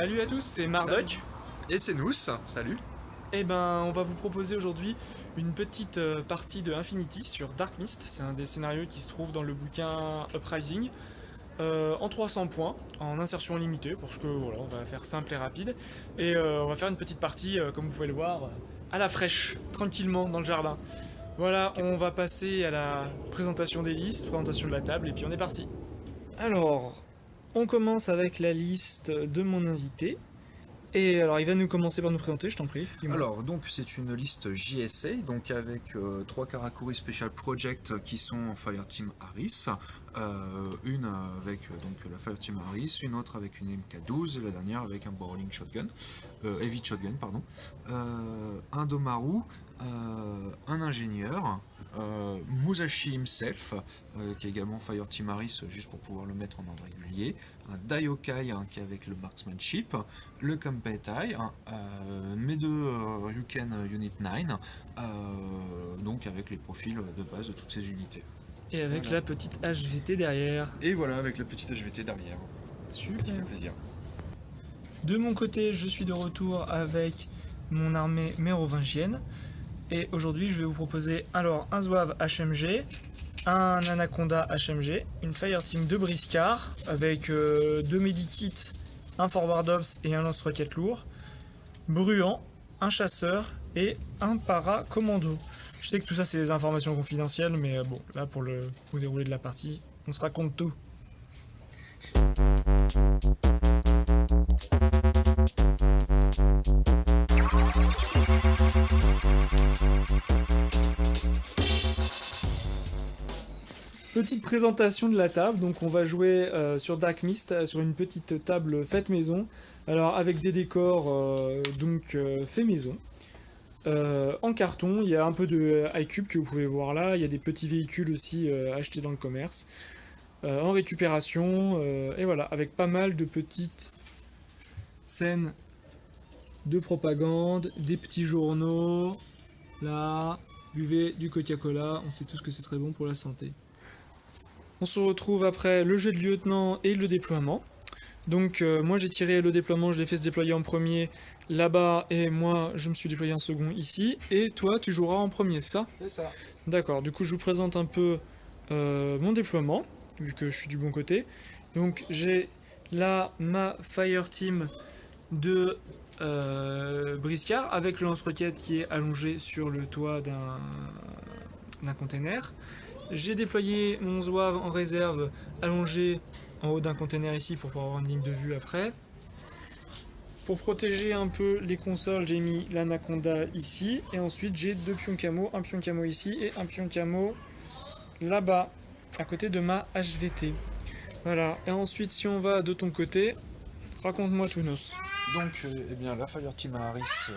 Salut à tous, c'est Mardoc. Et c'est nous, salut. Et ben, on va vous proposer aujourd'hui une petite partie de Infinity sur Dark Mist. C'est un des scénarios qui se trouve dans le bouquin Uprising. En 300 points, en insertion limitée, parce que voilà, on va faire simple et rapide. Et on va faire une petite partie, comme vous pouvez le voir, à la fraîche, tranquillement, dans le jardin. Voilà, on va passer à la présentation des listes, présentation de la table, et puis on est parti. Alors, on commence avec la liste de mon invité. Et alors, il va nous commencer par nous présenter, je t'en prie. Dis-moi. Alors, donc, c'est une liste JSA, donc avec trois Karakuri Special Project qui sont Fireteam Harris, une avec donc la Fireteam Harris, une autre avec une MK12, la dernière avec un Borrowing Shotgun, Heavy Shotgun, pardon, un Domaru, un ingénieur, Musashi himself, qui est également Fireteam Harris, juste pour pouvoir le mettre en ordre régulier, un Daiokai qui est avec le Marksmanship, le Kampetai, mes deux Ryuken Unit 9, donc avec les profils de base de toutes ces unités. Et avec Voilà. la petite HVT derrière. Et voilà, avec la petite HVT derrière, Super. qui fait plaisir. De mon côté, je suis de retour avec mon armée mérovingienne. Et aujourd'hui, je vais vous proposer alors un Zouave HMG, un Anaconda HMG, une Fireteam de Briscard avec deux Medikits, un Forward Ops et un lance-roquette lourd, Bruant, un chasseur et un para-commando. Je sais que tout ça c'est des informations confidentielles, mais bon, là pour le déroulé de la partie, on se raconte tout. Petite présentation de la table, donc on va jouer sur Dark Mist, sur une petite table faite maison, alors avec des décors faits maison. En carton, il y a un peu de iCube que vous pouvez voir là, il y a des petits véhicules aussi achetés dans le commerce, en récupération, et voilà, avec pas mal de petites scènes de propagande, des petits journaux, là, buvez du Coca-Cola, on sait tous que c'est très bon pour la santé. On se retrouve après le jeu de lieutenant et le déploiement. Donc moi j'ai tiré le déploiement, je l'ai fait se déployer en premier là-bas et moi je me suis déployé en second ici. Et toi tu joueras en premier, c'est ça? C'est ça. D'accord, du coup je vous présente un peu mon déploiement, vu que je suis du bon côté. Donc j'ai là ma Fireteam de Briscard avec le lance-roquette qui est allongé sur le toit d'un container. J'ai déployé mon Zouave en réserve allongé en haut d'un container ici pour pouvoir avoir une ligne de vue après. Pour protéger un peu les consoles, j'ai mis l'Anaconda ici. Et ensuite j'ai deux pions camo, un pion camo ici et un pion camo là-bas, à côté de ma HVT. Voilà, et ensuite si on va de ton côté, raconte-moi tout, Nos. Donc, eh bien, la Fireteam Harris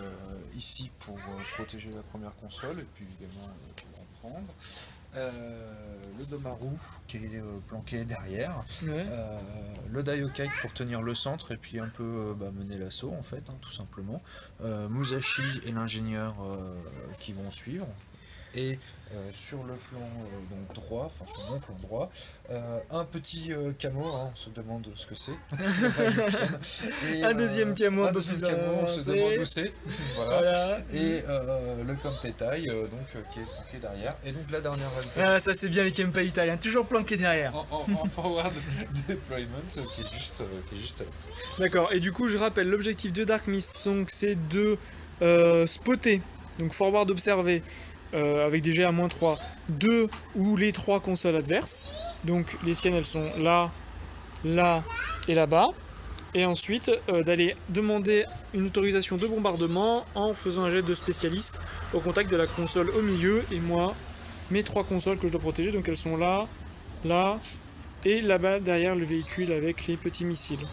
ici pour protéger la première console et puis également pour en prendre. Le Domaru qui est planqué derrière, Ouais. le Daiokai pour tenir le centre et puis un peu mener l'assaut en fait, tout simplement. Musashi et l'ingénieur qui vont suivre. Et sur le flanc donc droit, enfin sur mon flanc droit, un petit camo, on se demande ce que c'est. Un deuxième camo, un deuxième camo, on se demande où c'est. Voilà. Voilà. Et le Kampetai qui est derrière. Et donc la dernière Ah, ça c'est bien les Kempai italiens, toujours planqué derrière. en forward deployment qui est juste là. D'accord, et du coup je rappelle l'objectif de Dark Mist, donc c'est de spotter, donc forward observer, avec des jets à -3, 2 ou les 3 consoles adverses. Donc les siennes elles sont là, là et là-bas. Et ensuite d'aller demander une autorisation de bombardement en faisant un jet de spécialiste au contact de la console au milieu. Et moi, mes 3 consoles que je dois protéger, donc elles sont là, là et là-bas derrière le véhicule avec les petits missiles.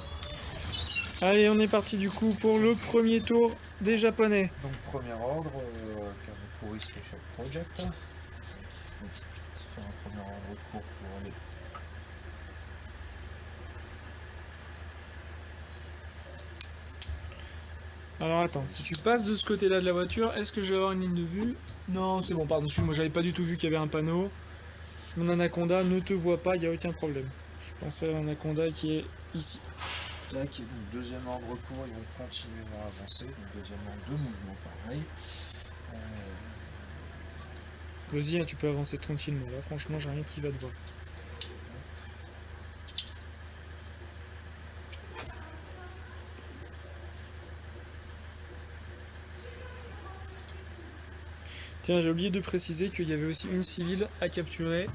Allez, on est parti du coup pour le premier tour des Japonais. Donc premier ordre, Karakuri Special Project. Je vais faire un premier ordre court pour aller. Alors attends, si tu passes de ce côté-là de la voiture, est-ce que je vais avoir une ligne de vue? Non, c'est bon, pardon, moi j'avais pas du tout vu qu'il y avait un panneau. Mon Anaconda ne te voit pas, il n'y a aucun problème. Je pensais à l'Anaconda qui est ici. Tac, et donc deuxième ordre court, ils vont continuer à avancer. Donc deuxième ordre de mouvement, pareil. Vas-y, hein, tu peux avancer tranquillement. Là, franchement, j'ai rien qui va te voir. Tiens, j'ai oublié de préciser qu'il y avait aussi une civile à capturer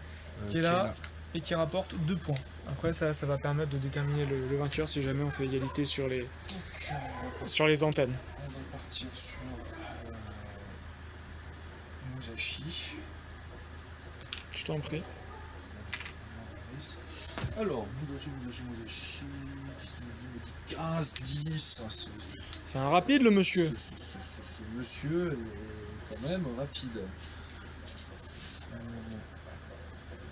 qui est là et qui rapporte 2 points. Après, ça va permettre de déterminer le vainqueur si jamais on fait égalité sur les antennes. On va partir sur Musashi. Je t'en prie. Alors, Musashi. Qu'est-ce qu'il me dit 15, 10. C'est un rapide, le monsieur. Ce monsieur est quand même rapide.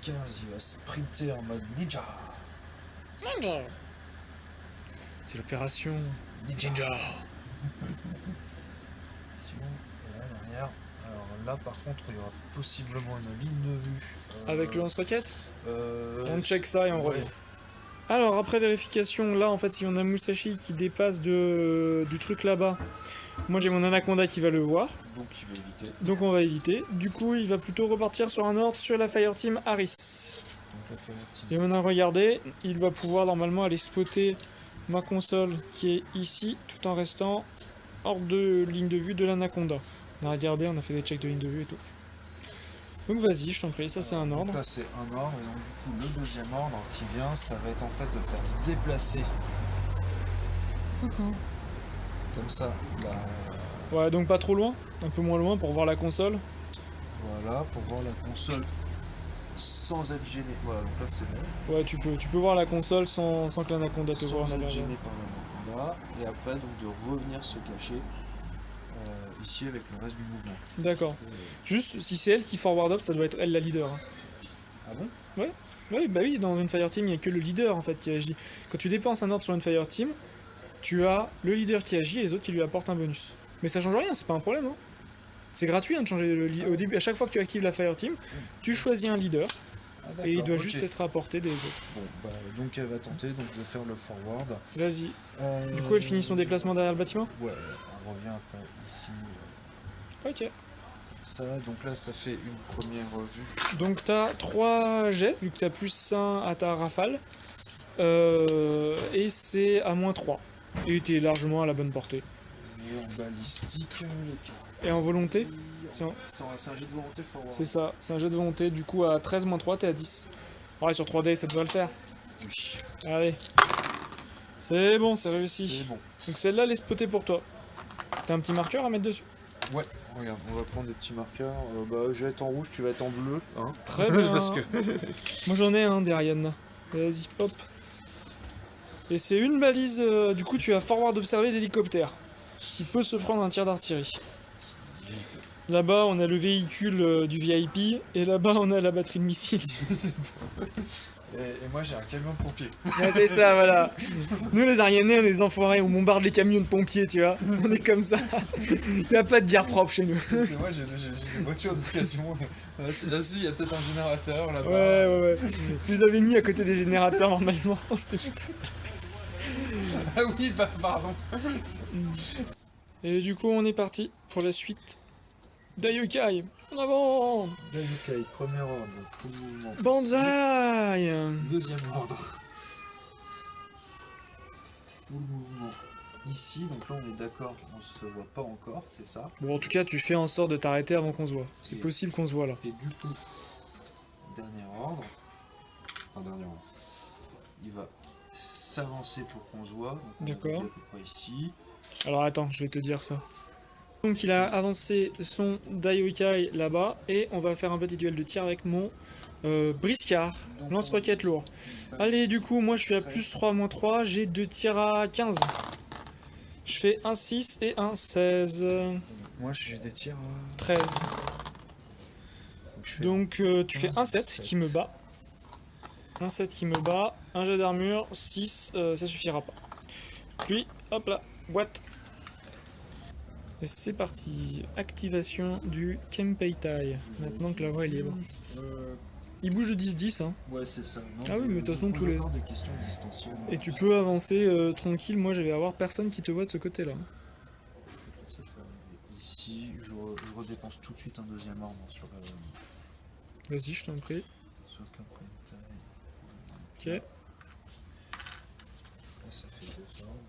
15, il va sprinter en mode ninja. C'est l'opération Ninja. Et là derrière, alors là par contre il y aura possiblement une ligne de vue. Avec le lance-roquette On check ça et on ouais. revient. Alors après vérification, là en fait si on a Musashi qui dépasse du truc là-bas, moi j'ai mon anaconda qui va le voir. Donc il va éviter. Donc on va éviter. Du coup il va plutôt repartir sur un ordre sur la Fireteam Harris. Donc la Fireteam. Et on a regardé, il va pouvoir normalement aller spotter ma console qui est ici, tout en restant hors de ligne de vue de l'anaconda. On a regardé, on a fait des checks de ligne de vue et tout. Donc vas-y, je t'en prie, ça c'est un ordre. Donc là c'est un ordre, et donc du coup le deuxième ordre qui vient, ça va être en fait de faire déplacer. Coucou. Comme ça, là. Ouais, donc pas trop loin, un peu moins loin pour voir la console. Voilà, pour voir la console sans être gêné. Voilà, donc là c'est bon. Ouais, tu peux voir la console sans que l'anaconda te voit en Sans être arrière. gêné par l'anaconda. Et après donc de revenir se cacher ici avec le reste du mouvement. D'accord. Juste, si c'est elle qui forward up, ça doit être elle la leader. Hein. Ah bon? Oui, bah oui, dans une Fireteam, il n'y a que le leader en fait qui agit. Quand tu dépenses un ordre sur une Fireteam, tu as le leader qui agit et les autres qui lui apportent un bonus. Mais ça change rien, c'est pas un problème. Hein. C'est gratuit hein, de changer le leader. Au début, à chaque fois que tu actives la Fireteam, tu choisis un leader et il doit juste être apporté des autres. Bon, bah, donc elle va tenter donc, de faire le forward. Vas-y. Du coup, elle finit son déplacement derrière le bâtiment? Ouais, on revient après ici. Ok. Ça, donc là, ça fait une première vue. Donc t'as 3 jets, vu que t'as plus 1 à ta rafale. Et c'est à -3. Et t'es largement à la bonne portée. Et en balistique, les cartes. Et en volonté? C'est un jet de volonté forward. C'est ça, c'est un jet de volonté. Du coup, à 13 -3, t'es à 10. Ouais, sur 3D, ça devrait le faire. Oui. Allez. C'est bon, c'est réussi. C'est bon. Donc celle-là, elle est spotée pour toi. T'as un petit marqueur à mettre dessus? Ouais, regarde, on va prendre des petits marqueurs. Bah, je vais être en rouge, tu vas être en bleu. Hein. Très bien. Parce que... Moi j'en ai un derrière. Vas-y, hop. Et c'est une balise. Du coup, tu as forward observer l'hélicoptère qui peut se prendre un tir d'artillerie. Là-bas, on a le véhicule du VIP et là-bas, on a la batterie de missiles. Et moi, j'ai un camion de pompier. Ouais, c'est ça, voilà. Nous, les Arianais, on les enfoirés, on bombarde les camions de pompiers, tu vois. On est comme ça. Il n'y a pas de guerre propre chez nous. C'est moi, j'ai des voitures d'occasion. Là-dessus, il y a peut-être un générateur là-bas. Ouais. Je les avais mis à côté des générateurs normalement. C'était plutôt ça. Ah oui, bah, pardon. Et du coup, on est parti pour la suite d'Ayokai. En avant! Daiyokai, premier ordre, donc full mouvement. Banzai! Deuxième ordre. Full mouvement ici, donc là on est d'accord, on se voit pas encore, c'est ça. Bon, en tout cas, tu fais en sorte de t'arrêter avant qu'on se voit. C'est possible qu'on se voit là. Et du coup, dernier ordre. Enfin, dernier ordre. Il va s'avancer pour qu'on se voit. D'accord. À peu près ici. Alors attends, je vais te dire ça. Donc il a avancé son Daiyokai là-bas et on va faire un petit duel de tir avec mon briscard, lance-roquette lourd. Allez, du coup, moi je suis à +3, -3, j'ai 2 tirs à 15. Je fais un 6 et un 16. Moi j'ai des tirs à 13. Donc, tu fais un 7 qui me bat. Un 7 qui me bat, un jet d'armure, 6, ça suffira pas. Puis, hop là, boîte. Et c'est parti, activation du Kempeitai, maintenant que la voie est libre. Il bouge de 10-10, hein. Ouais, c'est ça. Non, Ah oui, mais de toute façon, on pose tous les... encore des questions existentielles. Et tu peux avancer tranquille, moi je vais avoir personne qui te voit de ce côté-là. Je vais te laisser faire arriver ici. Je redépense tout de suite un deuxième ordre sur le. Vas-y, je t'en prie. Sur le Carpentine. Ok. Là, ça fait 2 ordres.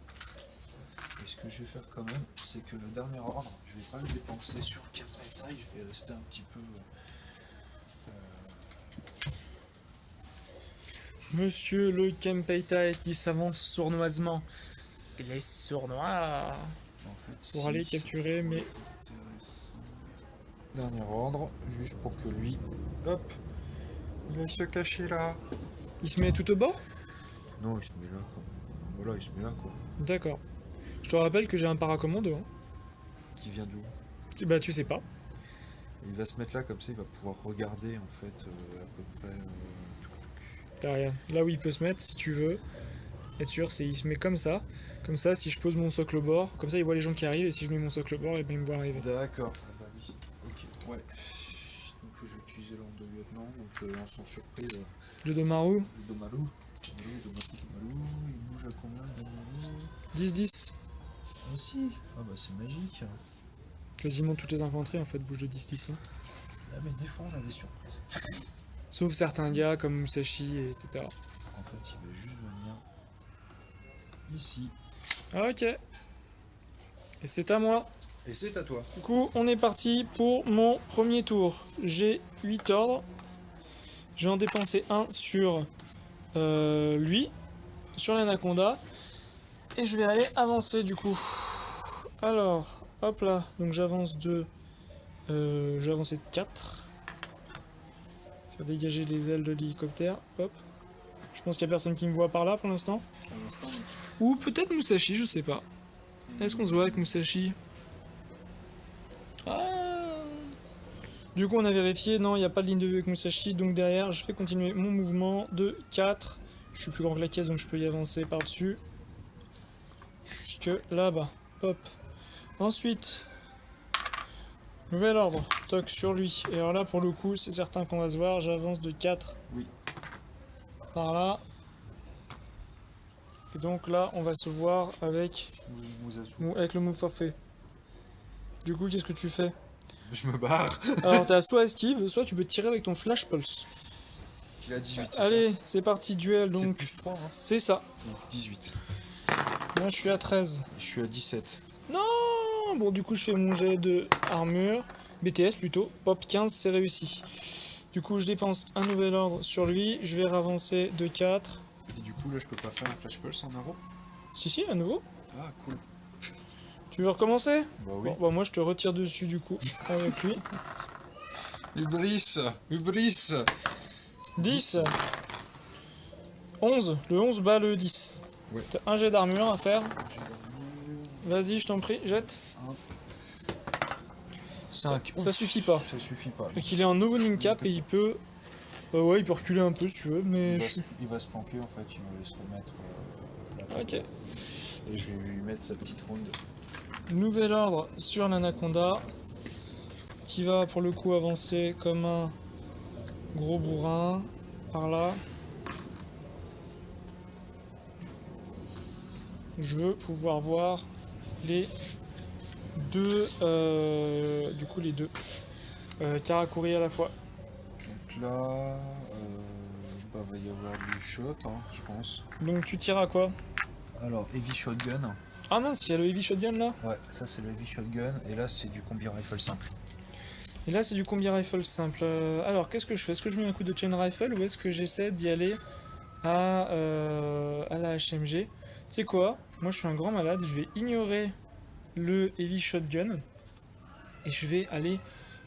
Et ce que je vais faire quand même, c'est que le dernier ordre, je vais pas le dépenser sur Carpentine, je vais rester un petit peu. Monsieur le Kempeitai qui s'avance sournoisement. Il est sournois. En fait, Pour si, aller ça capturer, pourrait mais... être intéressant. Dernier ordre, juste pour que lui, hop, il aille se cacher là. Il se met tout au bord? Non, il se met là comme. Enfin, voilà, il se met là quoi. D'accord. Je te rappelle que j'ai un paracommando. Hein. Qui vient d'où? Bah tu sais pas. Il va se mettre là comme ça, il va pouvoir regarder en fait à peu près. T'as rien. Là où il peut se mettre, si tu veux, être sûr, c'est il se met comme ça. Comme ça, si je pose mon socle au bord, comme ça il voit les gens qui arrivent, et si je mets mon socle au bord, et ben il me voit arriver. D'accord. Ah bah oui. Ok. Ouais. Donc je vais utiliser l'ordre de lieutenant, donc en sans surprise. Le Domaru, Le Domaru. Domaru. Il bouge à combien le Domaru? 10-10. Aussi. Ah bah c'est magique. Quasiment toutes les infanteries en fait bougent de 10-10. Hein. Ah mais des fois on a des surprises. Sauf certains gars comme Musashi, etc. En fait il va juste venir ici. Ah, ok. Et c'est à moi. Et c'est à toi. Du coup, on est parti pour mon premier tour. J'ai 8 ordres. Je vais en dépenser un sur lui, sur l'anaconda. Et je vais aller avancer du coup. Alors, hop là. Donc j'avance de... j'ai avancé de 4. Faire dégager les ailes de l'hélicoptère. Hop. Je pense qu'il n'y a personne qui me voit par là pour l'instant. Pour l'instant, Ou peut-être Musashi, je sais pas. Est-ce qu'on se voit avec Musashi? Ah. Du coup, on a vérifié. Non, il n'y a pas de ligne de vue avec Musashi. Donc derrière, je vais continuer mon mouvement de 4. Je suis plus grand que la caisse, donc je peux y avancer par-dessus. Jusque là-bas. Hop. Ensuite, nouvel ordre. Toc sur lui. Et alors là, pour le coup, c'est certain qu'on va se voir. J'avance de 4. Oui. Par là. Et donc là, on va se voir avec, avec le move forfait. Du coup, qu'est-ce que tu fais? Je me barre. Alors, t'as soit esquive, soit tu peux tirer avec ton flash pulse. Il a 18. Allez, c'est parti, duel. C'est Donc, plus 3. Hein. c'est ça. Donc 18. Moi, je suis à 13. Je suis à 17. Non. Bon, du coup, je fais mon jet de armure. BTS plutôt. Pop 15, c'est réussi. Du coup, je dépense un nouvel ordre sur lui. Je vais ravancer de 4. Et du coup, là, je peux pas faire un flash pulse en arrow? Si, à nouveau. Ah, cool. Tu veux recommencer? Bah oui. Bon, bah moi, je te retire dessus, du coup, avec lui. Hubris. Hubris. 10. 11. Le 11 bat le 10. Ouais. T'as un jet d'armure à faire. Vas-y, je t'en prie, jette. 5. Ça suffit pas. Ça suffit pas. Donc il est en opening cap et il peut... ouais, il peut reculer un peu si tu veux, mais... Il va se planquer en fait, il va se remettre là. Ok. Et je vais lui mettre sa petite round. Nouvel ordre sur l'anaconda. Qui va pour le coup avancer comme un gros bourrin. Par là. Je veux pouvoir voir les deux... du coup les deux. Karakuri à la fois. Donc là, va y avoir du shot, hein, je pense. Donc tu tires à quoi? Alors, heavy shotgun. Ah mince, il y a le heavy shotgun là. Ouais, ça c'est le heavy shotgun, et là c'est du combi rifle simple. Et là c'est du combi rifle simple. Alors qu'est-ce que je fais? Est-ce que je mets un coup de chain rifle ou est-ce que j'essaie d'y aller à la HMG? Tu sais quoi? Moi je suis un grand malade, je vais ignorer le heavy shotgun et je vais aller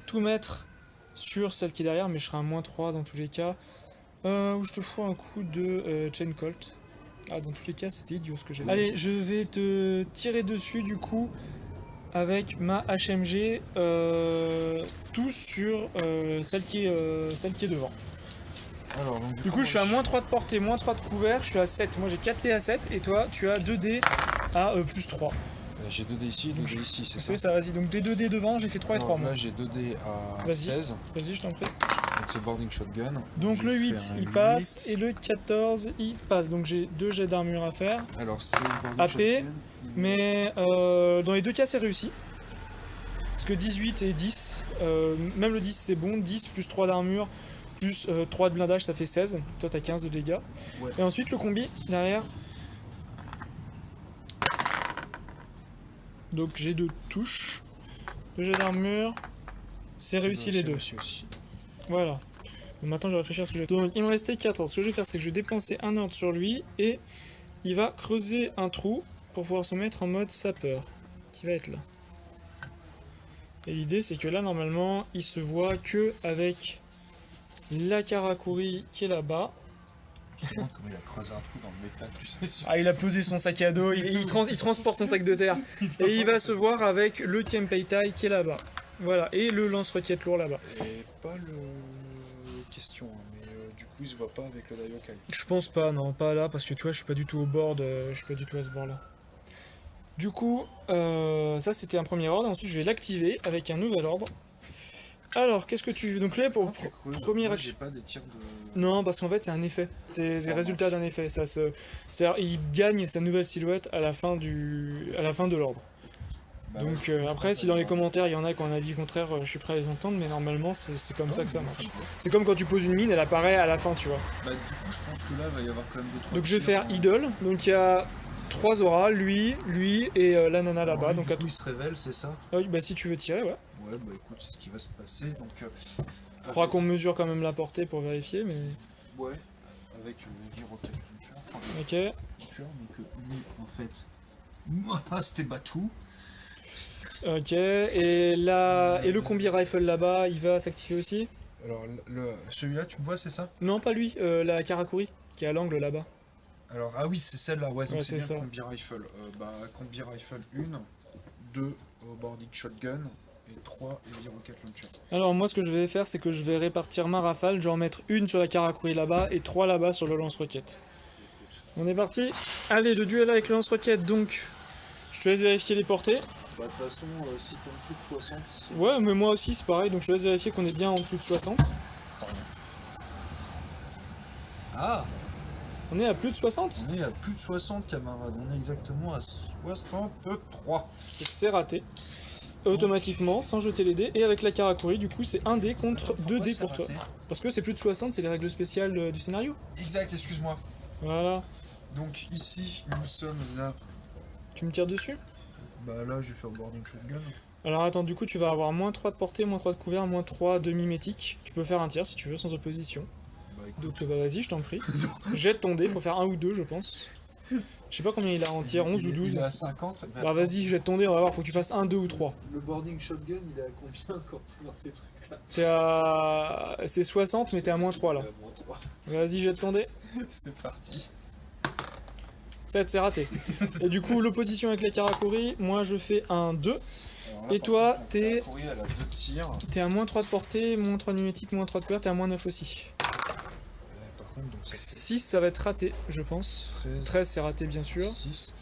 tout mettre sur celle qui est derrière, mais je serai à -3 dans tous les cas. Où je te fous un coup de chain colt. Ah, dans tous les cas c'était idiot ce que j'ai fait. Allez, je vais te tirer dessus du coup avec ma HMG, tout sur celle qui est devant. Alors, donc, Du coup, je suis à -3 de portée, -3 de couvert, je suis à 7. Moi j'ai 4D à 7 et toi tu as 2D à +3. j'ai 2D ici et 2D ici, c'est ça? C'est ça, vas-y. Donc des 2D devant, j'ai fait 3 et 3 Alors, moi. là j'ai 2D à Vas-y. 16. Vas-y, je t'en prie. Donc c'est boarding shotgun. Donc J'ai le fait 8 un il passe 8. et le 14 il passe. Donc j'ai 2 jets d'armure à faire. Alors c'est boarding AP, shotgun. mais dans les deux cas c'est réussi. Parce que 18 et 10, même le 10 c'est bon, 10 plus 3 d'armure, plus 3 de blindage ça fait 16. Toi t'as 15 de dégâts. Ouais. Et ensuite le combi derrière. Donc j'ai 2 touches, 2 jets d'armure, c'est réussi les deux. Réussi aussi. Voilà. Donc maintenant je vais réfléchir à ce que je vais faire. Donc il me restait 4 ordres. Ce que je vais faire c'est que je vais dépenser un ordre sur lui et il va creuser un trou pour pouvoir se mettre en mode sapeur. Qui va être là. Et l'idée c'est que là normalement il se voit que avec la Karakuri qui est là-bas. C'est moi comme il a creusé un trou dans le métal, tu sais. Ah il a posé son sac à dos, il transporte son sac de terre. Et il va se voir avec le Kempeitai qui est là-bas. Voilà, et le lance-roquette lourd là-bas. Et pas le question, hein, mais du coup il se voit pas avec le Daiokai. Je pense pas, non, pas là, parce que tu vois, je suis pas du tout au board, je suis pas du tout à ce bord là. Du coup, ça c'était un premier ordre, ensuite je vais l'activer avec un nouvel ordre. Alors, qu'est-ce que tu veux? Donc là, pour première J'ai action. pas des tirs de... Non, parce qu'en fait, c'est un effet. C'est Ça les résultats marche. d'un effet. C'est-à-dire, il gagne sa nouvelle silhouette à la fin de l'ordre. Bah Donc ouais, après, si dans les commentaires il y en a qui ont un avis contraire, je suis prêt à les entendre, mais normalement c'est comme ça que ça marche. C'est comme quand tu poses une mine, elle apparaît à la fin, tu vois. Bah du coup je pense que là il va y avoir quand même 2-3 Donc je vais faire idole, donc il y a 3 auras, lui et la nana là-bas. Donc du coup il se révèle, c'est ça? ah oui, bah si tu veux tirer, ouais. Ouais bah écoute c'est ce qui va se passer, donc... Faudra qu'on mesure quand même la portée pour vérifier, mais... Ouais, avec le Rocket Launcher. Ok. Donc lui en fait... Moi c'était Batou. Ok, et le combi rifle là-bas, il va s'activer aussi? Alors celui-là tu me vois c'est ça? Non, pas lui, la Karakuri, qui est à l'angle là-bas. Alors ah oui c'est celle-là, ouais donc Ouais, c'est c'est bien ça. combi rifle. Combi rifle 1, 2 boarding shotgun et 3 heavy rocket launcher. Alors moi ce que je vais faire c'est que je vais répartir ma rafale, je vais en mettre une sur la Karakuri là-bas et 3 là-bas sur le lance-roquette. On est parti. Allez, le duel avec le lance-roquette, donc je te laisse vérifier les portées. Bah de toute façon si t'es en dessous de 60 c'est... Ouais, mais moi aussi c'est pareil, donc je te laisse vérifier qu'on est bien en dessous de 60. Ah, On est à plus de 60? on est à plus de 60 camarades, on est exactement à 63. C'est raté. Automatiquement, sans jeter les dés, et avec la Karakuri, du coup c'est 1 dé contre 2 dés pour toi. Parce que c'est plus de 60, c'est les règles spéciales du scénario. Exact, excuse-moi. Voilà. Donc ici nous sommes à... Tu me tires dessus? Bah là je vais faire boarding shotgun. Alors attends, du coup tu vas avoir moins 3 de portée, moins 3 de couvert, moins 3 demi-métique. Tu peux faire un tir si tu veux, sans opposition. Bah écoute, Donc bah vas-y, je t'en prie. Jette ton dé, faut faire 1 ou 2 je pense. Je sais pas combien il a en tir, 11 ou 12. Il est à 50. Bah vas-y, jette ton dé, on va voir, faut que tu fasses 1, 2 ou 3. Le boarding shotgun il est à combien quand t'es dans ces trucs là? T'es à... C'est 60 mais t'es à moins 3 là. Moins 3. Vas-y, jette ton dé. C'est parti. 7, c'est raté. Et du coup, l'opposition avec la Karakuri, moi je fais un 2. Et toi, t'es Elle a 2 tirs. à moins 3 de portée, moins 3 de pneumatique, moins 3 de couvert, t'es à moins 9 aussi. Par contre, donc ça fait 6, ça va être raté, je pense. 13. 13, c'est raté, bien sûr. 6.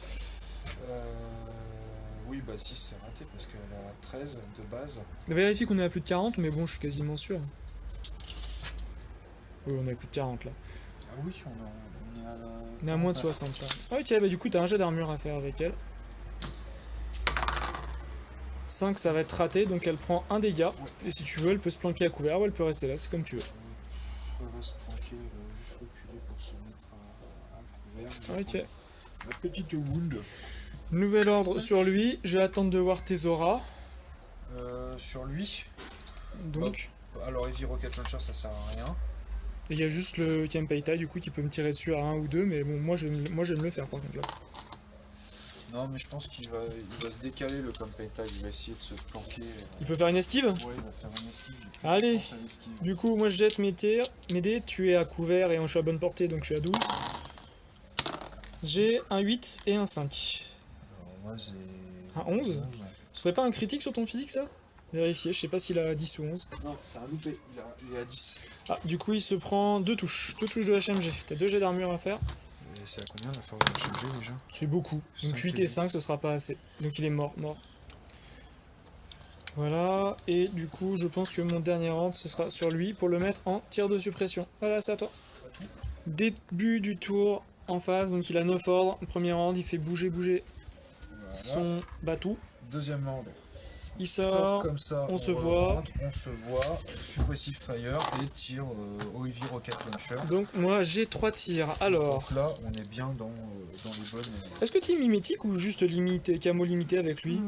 Oui, bah 6 c'est raté parce qu'elle a 13 de base. Vérifie qu'on est à plus de 40, mais bon, je suis quasiment sûr. Oui, on est à plus de 40 là. Ah oui, on est à... On est à moins de 60 là. Ok, bah du coup, t'as un jet d'armure à faire avec elle. 5, ça va être raté, donc elle prend un dégât. Et si tu veux, elle peut se planquer à couvert ou elle peut rester là, c'est comme tu veux. Elle va se planquer, elle va juste reculer pour se mettre à couvert. Ok. La petite wound. Nouvel ordre sur lui, je vais attendre de voir tes auras. Sur lui, Donc, alors Heavy Rocket Launcher ça sert à rien. et il y a juste le Kempeitai du coup qui peut me tirer dessus à 1 ou 2, mais bon, moi je vais me le faire par contre là. Non mais je pense qu'il va se décaler le Kempeitai, il va essayer de se planquer. Il peut faire une esquive? Ouais, il va faire une esquive. J'ai plus Allez. de chance à l'esquive. Du coup, moi je jette mes dés, tu es à couvert et je suis à bonne portée donc je suis à 12. J'ai un 8 et un 5. Alors moi j'ai... Un 11? Ce serait pas un critique sur ton physique ça? Vérifier, je sais pas s'il a 10 ou 11. Non, c'est un loupé, il est à 10. Ah, du coup il se prend 2 touches de HMG. T'as 2 jets d'armure à faire. Et c'est à combien la force de HMG déjà? C'est beaucoup. Donc 5 8 et et 5 10. ce sera pas assez. Donc il est mort. Voilà, et du coup, je pense que mon dernier round, ce sera sur lui pour le mettre en tir de suppression. Voilà, c'est à toi. Début du tour en phase, donc il a 9 ordres. Premier round, il fait bouger Voilà. son batou. Deuxième ordre. Il Sort sort, comme ça, on se voit. rentre, on se voit, suppressive fire et tir OEV Rocket Launcher. Donc moi j'ai 3 tirs. Alors, Donc là, on est bien dans les bonnes. est-ce que tu es mimétique ou juste limité, camo limité avec lui?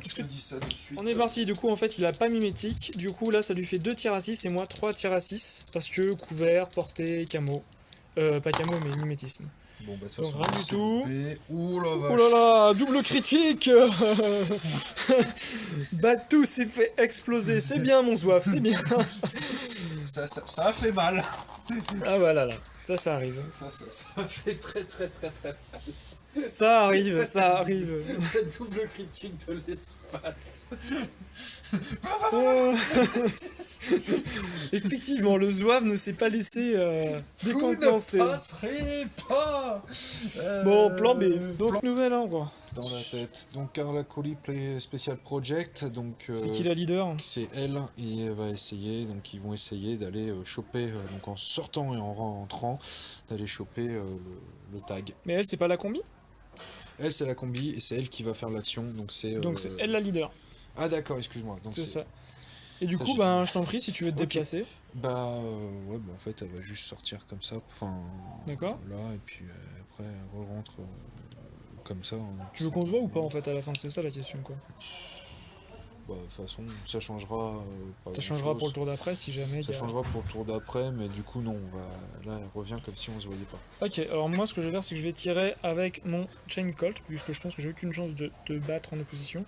Je te dis ça de suite. On est parti, du coup en fait il a pas mimétique. Du coup là ça lui fait 2 tirs à 6 et moi 3 tirs à 6. Parce que couvert, portée, camo. Pas camo mais mimétisme. Bon, bah, de toute Donc, façon, rien du tout. Ouh la vache. Oh là là, double critique. Batou s'est fait exploser, c'est bien mon zouave, c'est bien. Ça a fait mal. Ah voilà, là, ça arrive. Ça a fait très mal. Ça arrive, ça arrive. La double critique de l'espace. Oh. Effectivement, le zouave ne s'est pas laissé décompenser. Vous ne passerez pas. Bon, plan B. Donc, nouvel ordre. Dans la tête. Donc Carla Colli Play Special Project. Donc C'est qui la leader? c'est elle. Et elle va essayer. Donc ils vont essayer d'aller choper. Donc en sortant et en rentrant, d'aller choper le tag. Mais elle, c'est pas la combi? Elle c'est la combi et c'est elle qui va faire l'action. Donc c'est elle la leader. Ah d'accord, excuse-moi. Donc C'est ça. Et du Ça, coup, j'ai- ben, je t'en prie si tu veux te Ok. déplacer. Bah ouais, bah, en fait elle va juste sortir comme ça. Enfin D'accord. là et puis après elle rentre comme ça. Hein. Tu veux qu'on se voit ou pas en fait à la fin? C'est ça la question quoi. Bah, de toute façon, ça changera pas Ça changera grand-chose. pour le tour d'après si jamais. Ça changera pour le tour d'après, mais du coup, non, là, elle revient comme si on se voyait pas. Ok, alors moi ce que je vais faire c'est que je vais tirer avec mon Chain Colt, puisque je pense que j'ai aucune chance de te battre en opposition.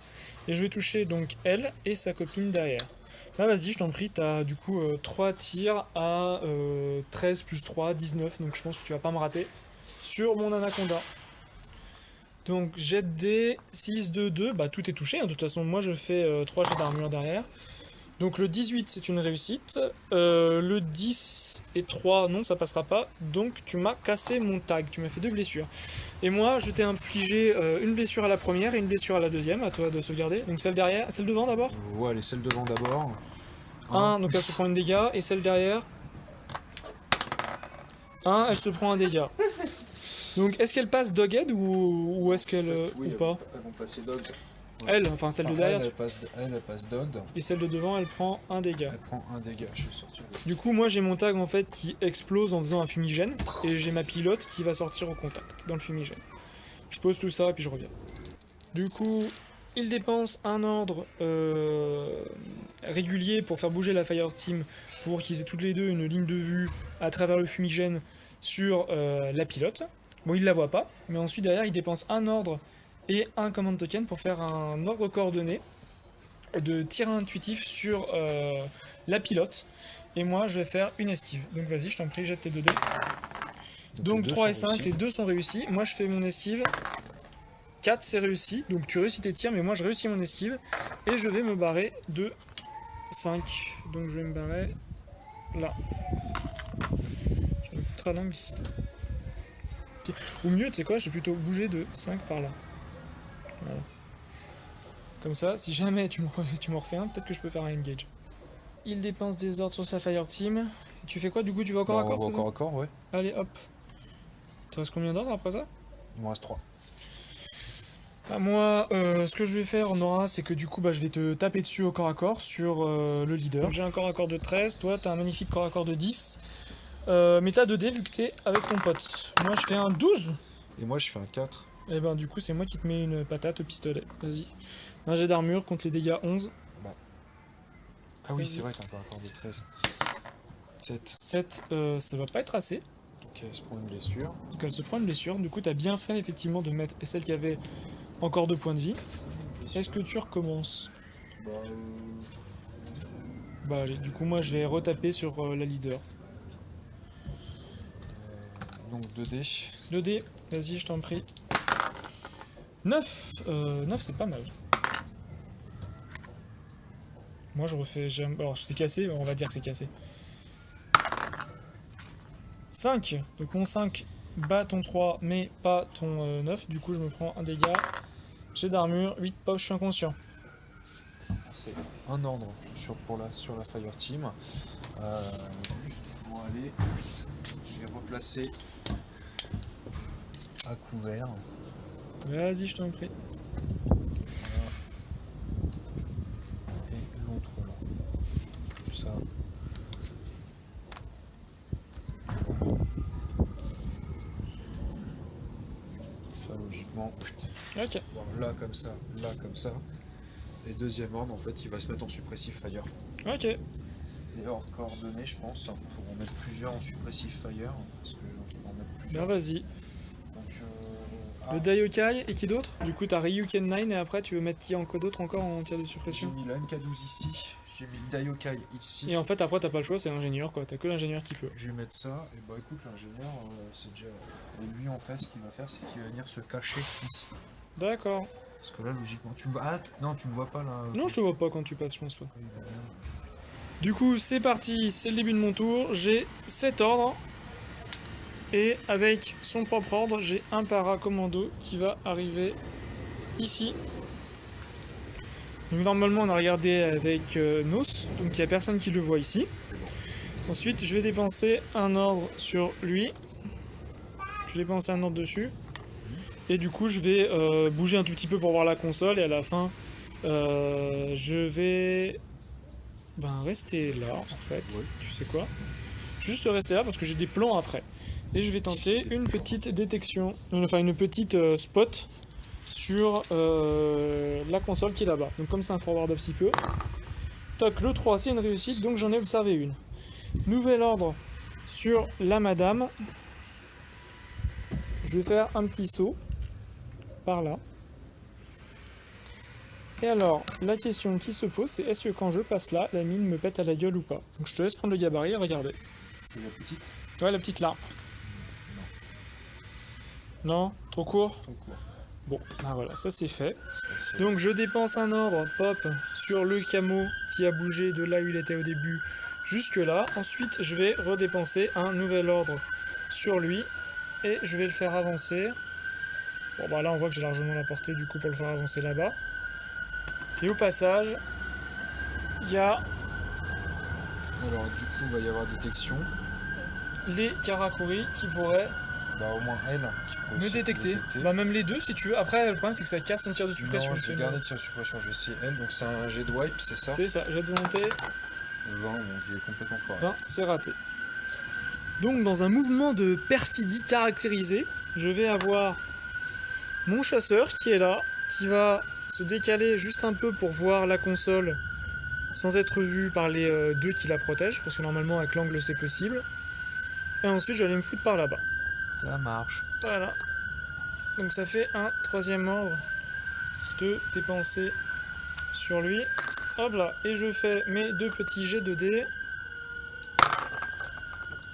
Et je vais toucher donc elle et sa copine derrière. Bah vas-y, je t'en prie, t'as du coup 3 tirs à 13 plus 3, 19, donc je pense que tu vas pas me rater sur mon Anaconda. Donc jet des 6, 2, 2, bah tout est touché, hein. De toute façon moi je fais 3 jets d'armure derrière. Donc le 18 c'est une réussite, le 10 et 3 non ça passera pas, donc tu m'as cassé mon tag, tu m'as fait 2 blessures. Et moi je t'ai infligé une blessure à la première et une blessure à la deuxième, à toi de sauvegarder. Donc celle derrière, celle devant d'abord. Ouais, allez, celle devant d'abord. 1, donc elle se prend une dégât, et celle derrière. 1, elle se prend un dégât. Donc est-ce qu'elle passe Doghead ou est-ce qu'elle... ou pas? Elles vont passer dog. Elle, enfin celle de derrière, Elle passe dog. et celle de devant elle prend un dégât. Elle prend un dégât, je suis sorti. Du coup, moi j'ai mon tag en fait qui explose en faisant un fumigène, et j'ai ma pilote qui va sortir au contact dans le fumigène. Je pose tout ça et puis je reviens. Du coup, il dépense un ordre régulier pour faire bouger la Fire Team pour qu'ils aient toutes les deux une ligne de vue à travers le fumigène sur la pilote. Bon, il la voit pas, mais ensuite derrière il dépense un ordre et un command token pour faire un ordre coordonné de tir intuitif sur la pilote. Et moi je vais faire une esquive. Donc vas-y, je t'en prie, jette tes 2 dés. Donc 3 et 5, les deux sont réussis. Moi je fais mon esquive. 4 c'est réussi. Donc tu réussis tes tirs, mais moi je réussis mon esquive. Et je vais me barrer de 5. Donc je vais me barrer là. Je vais me foutre à l'angle ici. Ou mieux, tu sais quoi, je vais plutôt bouger de 5 par là. Voilà. Comme ça, si jamais tu me refais un, peut-être que je peux faire un engage. Il dépense des ordres sur sa Fire Team. Tu fais quoi du coup? Tu vas encore à corps, c'est ça? Encore à corps, ouais. Allez hop. Tu restes combien d'ordres après ça? Il m'en reste 3. Bah, moi, ce que je vais faire, Nora, c'est que du coup, bah, je vais te taper dessus au corps à corps sur le leader. Donc, j'ai un corps à corps de 13, toi, t'as un magnifique corps à corps de 10. Mais t'as 2 dés vu que t'es avec ton pote. Moi, je fais un 12. Et moi, je fais un 4. Et ben, du coup, c'est moi qui te mets une patate au pistolet. Vas-y. Un jet d'armure contre les dégâts 11. Ah oui, c'est vrai, t'as encore un corps de 13. 7. 7, ça va pas être assez. Ok, elle se prend une blessure. Donc, elle se prend une blessure. Du coup, t'as bien fait effectivement de mettre celle qui avait encore 2 points de vie. Est-ce que tu recommences? Bah, allez, du coup, moi, je vais retaper sur la leader. Donc 2 dés. 2 dés, vas-y, je t'en prie. 9 9, c'est pas mal. Moi, je refais... Alors, c'est cassé, on va dire que c'est cassé. 5. Donc, mon 5 bat ton 3, mais pas ton 9. Du coup, je me prends un dégât. J'ai d'armure. 8 pop, je suis inconscient. C'est un ordre sur la Fireteam. Juste pour aller les replacer à couvert. Vas-y, je t'en prie. Voilà. Et l'autre là. Comme ça. Voilà. Ça logiquement. Ok. Bon, là comme ça, là comme ça. Et deuxième ordre, en fait, il va se mettre en suppressif fire. Ok. Et hors coordonnées, je pense, pour en mettre plusieurs en suppressif fire. Parce que je vais en mettre plusieurs. Ben vas-y. Donc, Le Daiokai et qui d'autre? Du coup t'as Ryuken 9 et après tu veux mettre qui encore d'autre encore en tir de j'ai suppression? mis la MK12 ici, j'ai mis le Daiokai ici. Et en fait après t'as pas le choix, c'est l'ingénieur quoi, t'as que l'ingénieur qui peut. Je vais mettre ça, et bah écoute, l'ingénieur, c'est déjà. Et lui, en fait, ce qu'il va faire, c'est qu'il va venir se cacher ici. D'accord. Parce que là, logiquement, tu me vois. Ah non, tu me vois pas là. Non je te vois pas quand tu passes, je pense pas. Oui, bah, bien. Du coup c'est parti, c'est le début de mon tour, j'ai 7 ordres. Et avec son propre ordre, j'ai un paracommando qui va arriver ici. Donc normalement on a regardé avec Nos, donc il n'y a personne qui le voit ici. Ensuite je vais dépenser un ordre sur lui. Je vais dépenser un ordre dessus. Et du coup je vais bouger un tout petit peu pour voir la console et à la fin je vais rester là en fait. Ouais. Tu sais quoi? Juste rester là parce que j'ai des plans après. Et je vais tenter une petite détection, enfin une petite spot sur la console qui est là-bas. Donc comme c'est un forward un petit peu. Toc, le 3 c'est une réussite, donc j'en ai observé une. Nouvel ordre sur la madame. Je vais faire un petit saut par là. Et alors, la question qui se pose, c'est est-ce que quand je passe là, la mine me pète à la gueule ou pas? Donc je te laisse prendre le gabarit et regarder. C'est la petite? Ouais, la petite larpe. Non, trop court? Trop court. Bon, bah voilà, ça c'est fait. C'est Donc je dépense un ordre, pop, sur le camo qui a bougé de là où il était au début jusque là. Ensuite, je vais redépenser un nouvel ordre sur lui et je vais le faire avancer. Bon bah là on voit que j'ai largement la portée du coup pour le faire avancer là-bas. Et au passage, il y a Alors du coup, il va y avoir détection. les Karakuri qui pourraient Bah au moins elle qui peut me aussi détecter. Bah même les deux si tu veux. Après le problème c'est que ça casse ton tir de suppression. Non, je vais garder tir de suppression, je vais essayer elle. Donc c'est un jet de wipe, c'est ça? C'est ça, jet de volonté. 20, donc il est complètement foiré. 20, c'est raté. Donc dans un mouvement de perfidie caractérisé, je vais avoir mon chasseur qui est là, qui va se décaler juste un peu pour voir la console sans être vu par les deux qui la protègent, parce que normalement avec l'angle c'est possible. Et ensuite je vais aller me foutre par là-bas. Ça marche. Voilà. Donc ça fait un troisième ordre de dépenser sur lui. Hop là. Et je fais mes deux petits jets de dés.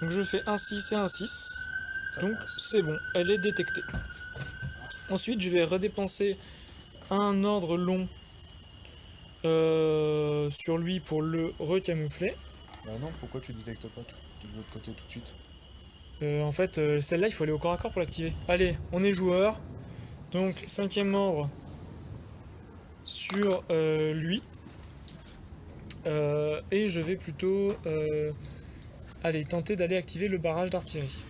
Donc je fais un 6 et un 6. Donc c'est bon, elle est détectée. Ensuite je vais redépenser un ordre long sur lui pour le recamoufler. Bah non, pourquoi tu détectes pas tout, de l'autre côté tout de suite? En fait, celle-là, il faut aller au corps à corps pour l'activer. Allez, on est joueur. Donc, cinquième ordre sur lui. Et je vais plutôt aller tenter d'aller activer le barrage d'artillerie.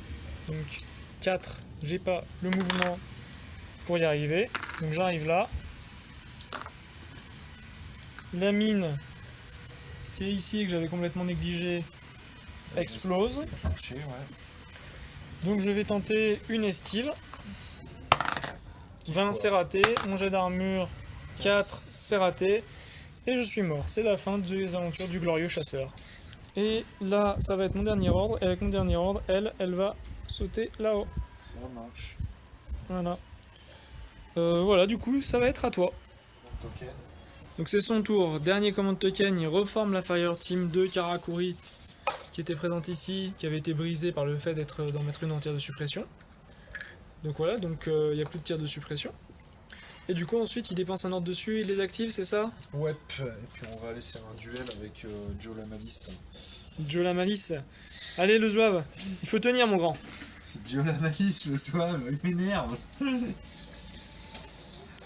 Donc, 4, j'ai pas le mouvement pour y arriver. Donc, j'arrive là. La mine qui est ici et que j'avais complètement négligée explose. Touché, ouais. Donc je vais tenter une esquive. 20 c'est raté, mon jet d'armure 4 c'est raté. Et je suis mort. C'est la fin des aventures du glorieux chasseur. Et là ça va être mon dernier ordre. Et avec mon dernier ordre, elle va sauter là-haut. Ça marche. Voilà. Voilà, du coup ça va être à toi. Token. Donc c'est son tour. Dernier command token, il reforme la Fire Team de Karakuri qui était présente ici, qui avait été brisée par le fait d'en mettre une en tir de suppression. Donc voilà, donc il n'y a plus de tir de suppression. Et du coup ensuite il dépense un ordre dessus, il les active, c'est ça? Ouais, et puis on va aller faire un duel avec Joe la Malice. Joe la Malice. Allez le zouave, il faut tenir mon grand. C'est Joe la Malice le soir, il m'énerve. Il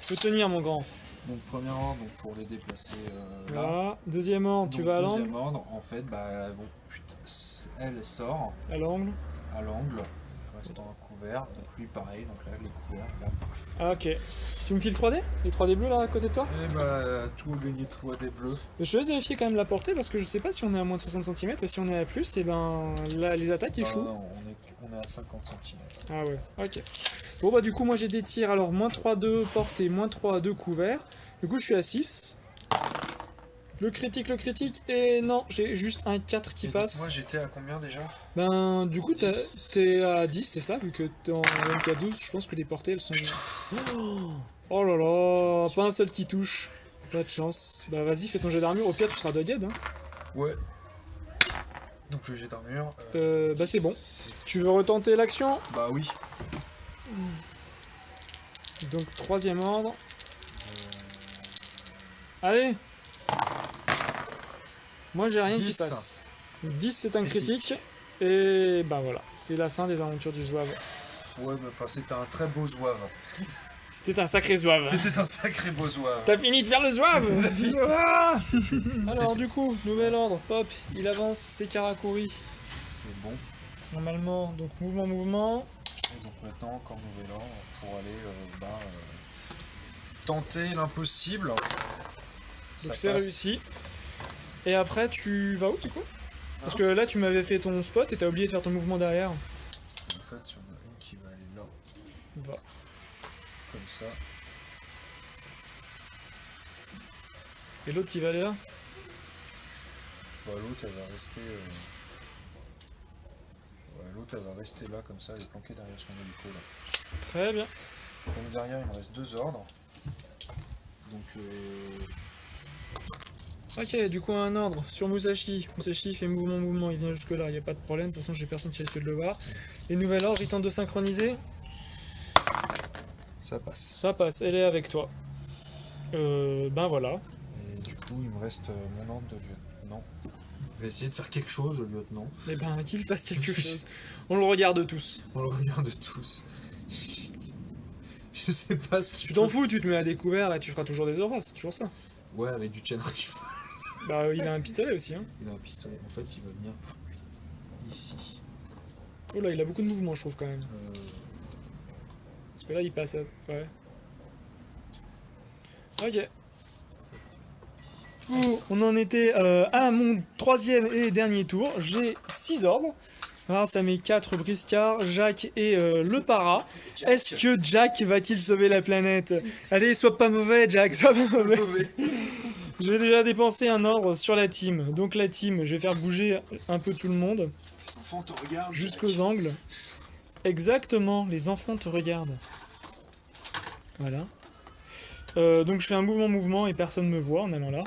faut tenir mon grand. Donc premier ordre donc, pour les déplacer là. Voilà. Deuxième ordre, tu Donc, vas à deuxième l'angle. ordre, en fait, bah, elles vont, elle sort À l'angle. à l'angle, restant couvert. Donc lui pareil, donc là les couverts, là, paf. Ah, ok. Tu me files 3D? Les 3D bleus là à côté de toi? Et bah tout gagné, tout à des bleus. Je vais vérifier quand même la portée parce que je sais pas si on est à moins de 60 cm et si on est à plus, et ben là, les attaques échouent. Non, on est à 50 cm. Ah ouais, ok. Bon bah du coup moi j'ai des tirs, alors moins 3-2 portée, moins 3-2 couvert. Du coup je suis à 6. Le critique, et non, j'ai juste un 4 qui Et donc, passe. moi j'étais à combien déjà? Ben du coup 10. t'es à 10, c'est ça, vu que t'es en MK12, je pense que les portées elles sont... Oh là là, pas un seul qui touche. Pas de chance. Bah vas-y, fais ton jet d'armure, au pire tu seras dodged. Hein. Ouais. Donc le jet d'armure. Bah c'est bon. Tu veux retenter l'action? Bah oui. Donc troisième ordre. Allez. Moi j'ai rien 10. qui passe. 10 c'est un critique. Et bah voilà, c'est la fin des aventures du zouave. Ouais, mais enfin c'était un très beau zouave. C'était un sacré zouave. C'était un sacré beau zouave. T'as fini de faire le zouave. Ah. Alors du coup, nouvel ordre, Pop, il avance, c'est Karakuri. C'est bon. Normalement, donc mouvement. Et donc maintenant, encore nouvel ordre pour aller tenter l'impossible. Donc c'est réussi. Et après, tu vas où du coup? Parce que là, tu m'avais fait ton spot et t'as oublié de faire ton mouvement derrière. En fait, il y en a une qui va aller là. Va. Comme ça. Et l'autre qui va aller là? Bah, l'autre, elle va rester... Ouais, l'autre, elle va rester là, comme ça, elle est planquée derrière son hélico, là. Très bien. Donc derrière, il me reste 2 ordres. Donc... Ok, du coup un ordre sur Musashi. Musashi fait mouvement, il vient jusque là, il n'y a pas de problème, de toute façon j'ai personne qui risque de le voir. Et nouvel ordre, il tente de synchroniser. Ça passe. Ça passe, elle est avec toi. Ben voilà. Et du coup, il me reste mon ordre de lieutenant. Je vais essayer de faire quelque chose, le lieutenant. Eh ben qu'il fasse quelque chose. On le regarde tous. On le regarde tous. Je sais pas ce qu'il Tu t'en fous, tu te mets à découvert et tu feras toujours des auras, c'est toujours ça. Ouais, avec du chain rifle. Bah il a un pistolet aussi hein. Il a un pistolet. En fait, il va venir ici. Oh là, il a beaucoup de mouvements je trouve quand même. Parce que là il passe à... Ouais. Ok. On en était à mon troisième et dernier tour. J'ai 6 ordres. Grâce à mes 4 briscards, Jack et le para. Est-ce que Jack va-t-il sauver la planète? Allez, sois pas mauvais, Jack, sois pas mauvais. J'ai déjà dépensé un ordre sur la team. Donc la team, je vais faire bouger un peu tout le monde. Les enfants te regardent. Jusqu'aux angles. Exactement, les enfants te regardent. Voilà. Donc je fais un mouvement et personne me voit en allant là.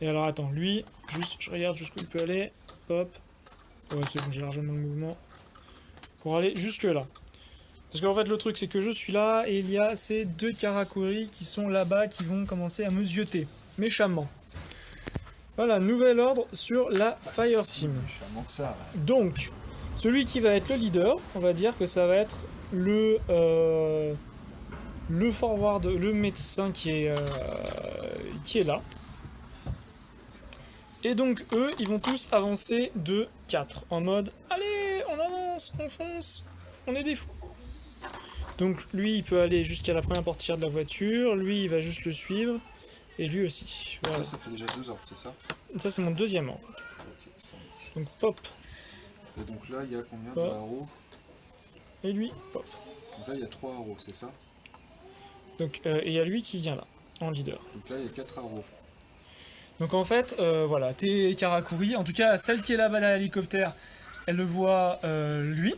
Et alors attends, lui, juste je regarde jusqu'où il peut aller. Hop. Ouais c'est bon, j'ai largement le mouvement. Pour aller jusque là. Parce qu'en fait le truc c'est que je suis là et il y a ces 2 Karakuri qui sont là-bas qui vont commencer à me zioter. Méchamment. Voilà, nouvel ordre sur la Fire Team. Méchamment que ça. Donc, celui qui va être le leader, on va dire que ça va être le forward, le médecin qui est là. Et donc eux, ils vont tous avancer de 4 en mode allez, on avance, on fonce, on est des fous. Donc lui, il peut aller jusqu'à la première portière de la voiture, lui, il va juste le suivre, et lui aussi. Voilà. Là, ça fait déjà 2 ordres, c'est ça? Ça, c'est mon deuxième ordre. Ok, ça marche. Donc pop, Et donc là, il y a combien de Pop. haros? et lui, pop. Donc là, il y a 3 haros, c'est ça? Donc et il y a lui qui vient là, en leader. Donc là, il y a 4 haros. Donc en fait, voilà, t'es Karakuri. En tout cas, celle qui est là-bas à l'hélicoptère, elle le voit lui.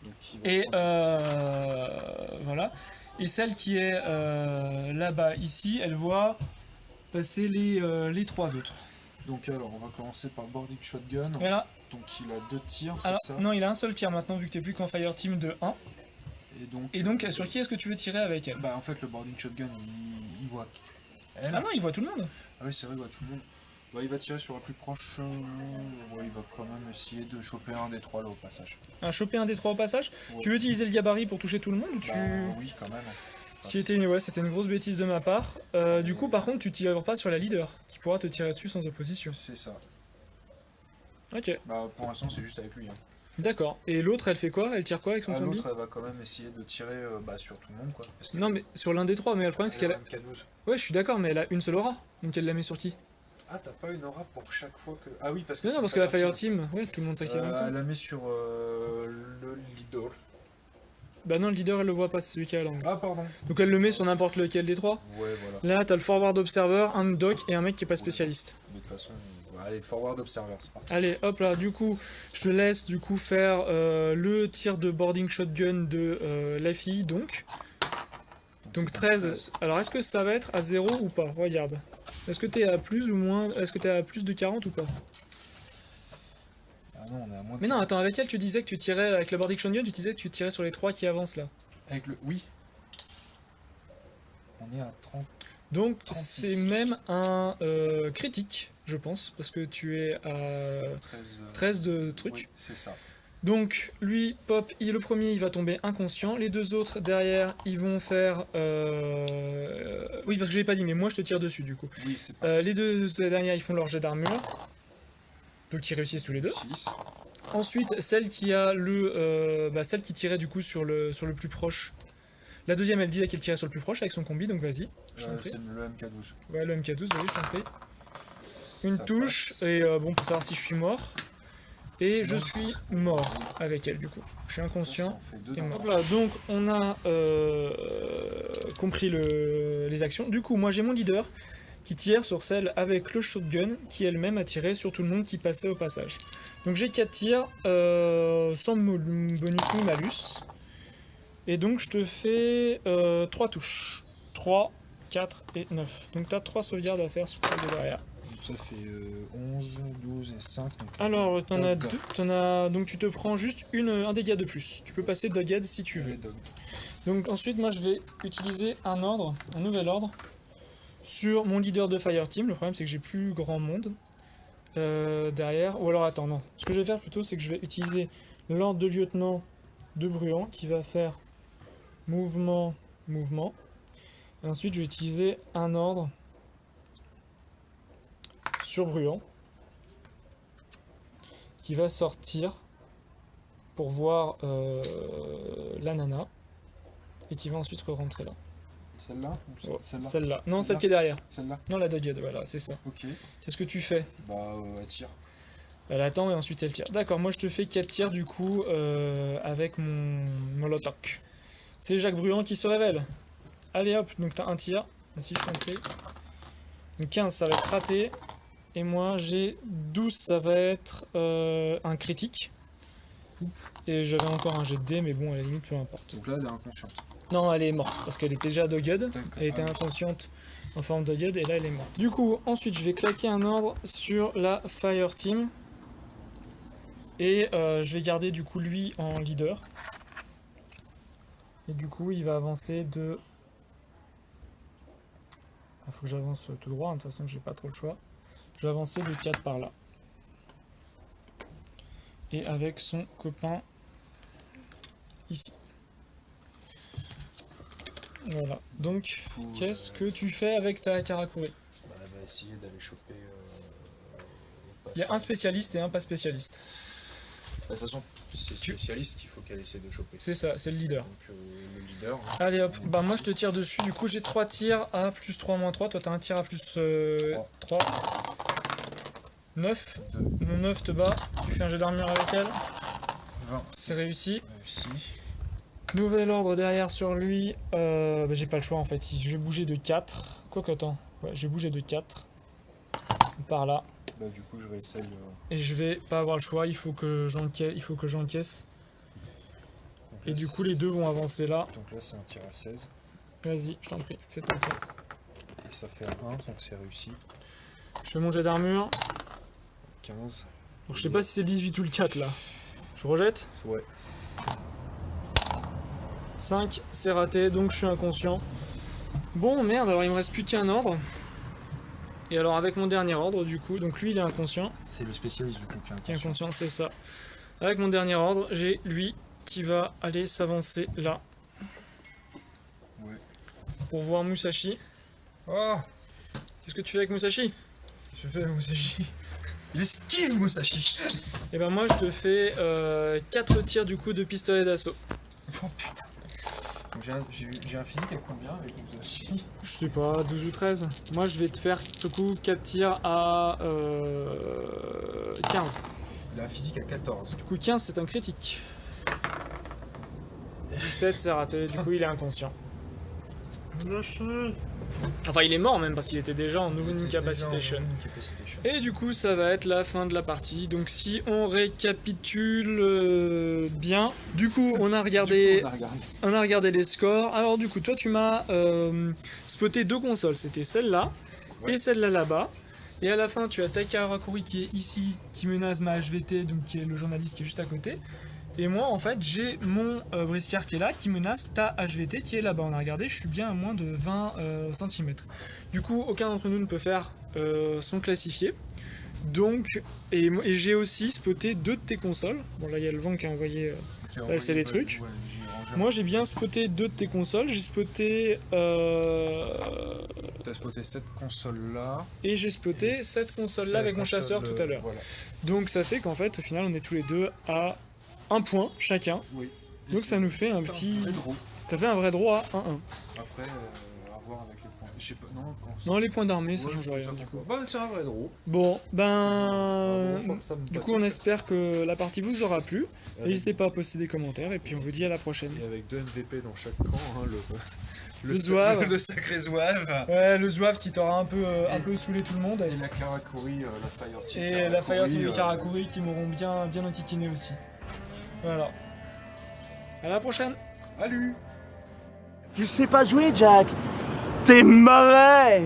Donc, il va Et prendre voilà. Et celle qui est là-bas ici, elle voit passer les 3 autres. Donc alors, on va commencer par le boarding shotgun. Voilà. Donc il a 2 tirs, c'est Alors, ça? non, il a un seul tir maintenant, vu que t'es plus qu'en Fire Team de 1. Et donc, Et donc, sur qui est-ce que tu veux tirer avec elle? bah en fait, le boarding shotgun, il voit elle. Ah non, il voit tout le monde. Ah oui, c'est vrai, il voit tout le monde. Bah, il va tirer sur la plus proche. Ouais, il va quand même essayer de choper un des 3 là au passage. Un choper un des 3 au passage. Ouais. Tu veux utiliser le gabarit pour toucher tout le monde ou tu... Bah oui, quand même. Ce qui était ouais, c'était une grosse bêtise de ma part. Du coup, par contre, tu tires pas sur la leader, qui pourra te tirer dessus sans opposition. C'est ça. Ok, Bah, pour l'instant, c'est juste avec lui. Hein. d'accord. Et l'autre, elle fait quoi? Elle tire quoi avec son combi? L'autre, elle va quand même essayer de tirer sur tout le monde, quoi. Parce Non, mais sur l'un des trois, mais le problème, c'est qu'elle a... MK12. Ouais, je suis d'accord, mais elle a une seule aura. Donc elle la met sur qui? Ah, t'as pas une aura pour chaque fois que... Ah oui, parce que Non, c'est parce que la Fire Team, ouais, tout le monde s'active en même temps. elle la met sur le leader. Bah non, le leader, elle le voit pas, c'est celui qui a l'angle. Ah, pardon. Donc elle le met sur n'importe lequel des trois. Ouais, voilà. Là, t'as le Forward Observer, un doc et un mec qui est pas spécialiste. Mais de toute façon, allez, forward observer, c'est parti. Allez, hop là, du coup, je te laisse du coup faire le tir de boarding shotgun de la fille, donc. Donc 13. Alors, est-ce que ça va être à 0 ou pas? Regarde. Est-ce que t'es à plus ou moins... Est-ce que t'es à plus de 40 ou pas? Ah non, on est à moins de... Mais non, attends, avec elle, tu disais que tu tirais... Avec le boarding shotgun, tu disais que tu tirais sur les 3 qui avancent, là. Avec le... Oui. On est à 30... Donc, 36. c'est même un critique, je pense, parce que tu es à 13 de trucs. Oui, c'est ça. Donc, lui, pop, le premier, il va tomber inconscient. Les deux autres, derrière, ils vont faire... Oui, parce que j'ai pas dit, mais moi, je te tire dessus, du coup. Oui, c'est pas... Les deux derrière, ils font leur jet d'armure. Donc, ils réussissent tous les deux. 6. Ensuite, celle qui a le... celle qui tirait, du coup, sur le plus proche. La deuxième, elle disait qu'elle tirait sur le plus proche avec son combi, donc vas-y. C'est le MK12. Ouais, le MK12, vas-y, je t'en prie. Une Ça touche, passe. et bon, pour savoir si je suis mort. Et je suis mort avec elle, du coup. Je suis inconscient. Ça en fait 2 Et dans mort. la Voilà, donc on a compris les actions. Du coup, moi j'ai mon leader qui tire sur celle avec le shotgun, qui elle-même a tiré sur tout le monde qui passait au passage. Donc j'ai 4 tirs, sans bonus ni malus. Et donc je te fais 3 touches. 3, 4 et 9. Donc tu as 3 sauvegardes à faire sur celle de derrière. Donc ça fait 11, 12 et 5. Donc Alors, t'en as dog. deux, donc tu te prends juste un dégât de plus. Tu peux passer doghead si tu veux. Les dogs. Donc ensuite, moi je vais utiliser un nouvel ordre, sur mon leader de Fireteam. Le problème c'est que j'ai plus grand monde derrière. Ou alors attends, non. Ce que je vais faire plutôt, c'est que je vais utiliser l'ordre de lieutenant de Bruant qui va faire mouvement, mouvement. Et ensuite, je vais utiliser un ordre sur Bruant qui va sortir pour voir la nana et qui va ensuite rentrer là. Celle-là ou celle-là Celle-là. Non, celle qui est derrière. Celle-là. Non, la doghead, voilà, c'est ça. Ok. Qu'est-ce que tu fais? Bah, elle tire. Elle attend et ensuite elle tire. D'accord, moi je te fais 4 tirs du coup avec mon Molotov. C'est Jacques Bruant qui se révèle. Allez hop, donc t'as un tir. Ainsi je t'en prie. Donc 15 ça va être raté. Et moi j'ai 12, ça va être un critique. Et j'avais encore un jet de dés, mais bon à la limite peu importe. Donc là, elle est inconsciente. Non, elle est morte parce qu'elle était déjà doghead. D'accord. Elle était inconsciente en forme doghead et là elle est morte. Du coup, ensuite je vais claquer un ordre sur la Fire Team. Et je vais garder du coup lui en leader. Et du coup il va avancer de... Il faut que j'avance tout droit, hein, de toute façon j'ai pas trop le choix. Je vais avancer de 4 par là. Et avec son copain ici. Voilà. Donc qu'est-ce que tu fais avec ta Karakuri? Bah, elle va essayer d'aller choper... Il y a un spécialiste et un pas spécialiste. De toute façon, c'est le spécialiste qu'il faut qu'elle essaie de choper. C'est ça, c'est le leader. Donc le leader... Allez hop, bah moi je te tire dessus, du coup j'ai 3 tirs à plus 3 moins 3, toi t'as un tir à plus 3. 9, mon 9 te bat, tu fais un jet d'armure avec elle, 20. c'est réussi. Réussi. Nouvel ordre derrière sur lui, bah, j'ai pas le choix en fait, je vais bouger de 4, quoique attends, ouais, je vais bouger de 4, par là, Bah, du coup, je réessaye... et je vais pas avoir le choix, il faut que j'encaisse, et du coup les deux vont avancer là, Donc là, c'est un tir à 16. vas-y, je t'en prie, fais ton tir. Et ça fait un 1, donc c'est réussi. Je fais mon jet d'armure, 15. donc je sais pas si c'est le 18 ou le 4 là, je rejette. Ouais. 5, c'est raté, donc je suis inconscient. Bon, merde, alors il me reste plus qu'un ordre. Et alors avec mon dernier ordre, du coup, donc lui il est inconscient. C'est le spécialiste du coup Qui est inconscient, c'est ça. Avec mon dernier ordre, j'ai lui qui va aller s'avancer là. Ouais. pour voir Musashi. Oh, Qu'est-ce que tu fais avec Musashi? je fais Musashi. Il esquive Musashi. Et ben moi je te fais 4 tirs du coup de pistolet d'assaut. Oh putain. Donc j'ai un physique à combien avec Musashi? Je sais pas, 12 ou 13. Moi je vais te faire du coup 4 tirs à 15. Il a un physique à 14. Du coup 15 c'est un critique. 17 c'est raté, du coup il est inconscient. Enfin il est mort même parce qu'il était déjà en incapacitation. Et du coup ça va être la fin de la partie. Donc si on récapitule bien, du coup on a regardé les scores. Alors du coup toi tu m'as spoté 2 consoles, c'était celle-là et celle-là là-bas. Et à la fin tu as Taika Hakuri qui est ici, qui menace ma HVT, donc qui est le journaliste qui est juste à côté. Et moi en fait j'ai mon briscard qui est là, qui menace ta HVT qui est là-bas. On a regardé, je suis bien à moins de 20 cm. Du coup aucun d'entre nous ne peut faire son classifié. Donc, et j'ai aussi spoté 2 de tes consoles. Bon là il y a le vent qui a envoyé c'est les trucs. Ouais, moi j'ai bien spoté 2 de tes consoles. J'ai spoté... T'as spoté cette console là. Et j'ai spoté cette console là avec mon chasseur tout à l'heure. Voilà. Donc ça fait qu'en fait au final on est tous les deux à 1 point chacun. Oui. Donc ça nous fait un petit... Un vrai draw. Ça fait un vrai droit à 1-1. Après, à voir avec les points. Je sais pas, non, non, les points d'armée, ça change rien du coup. Bah, c'est un vrai draw. Bon, ben... du coup, on espère que la partie vous aura plu. N'hésitez pas à poster des commentaires et puis on vous dit à la prochaine. Et avec 2 MVP dans chaque camp, hein, le zouave. Le sacré zouave. Ouais, le zouave qui t'aura un peu saoulé tout le monde. Et la Karakuri, la Fire Team. Et la Fire Team Karakuri qui m'auront bien enquiquiné aussi. Voilà. À la prochaine. Salut. Tu sais pas jouer, Jack. T'es mauvais.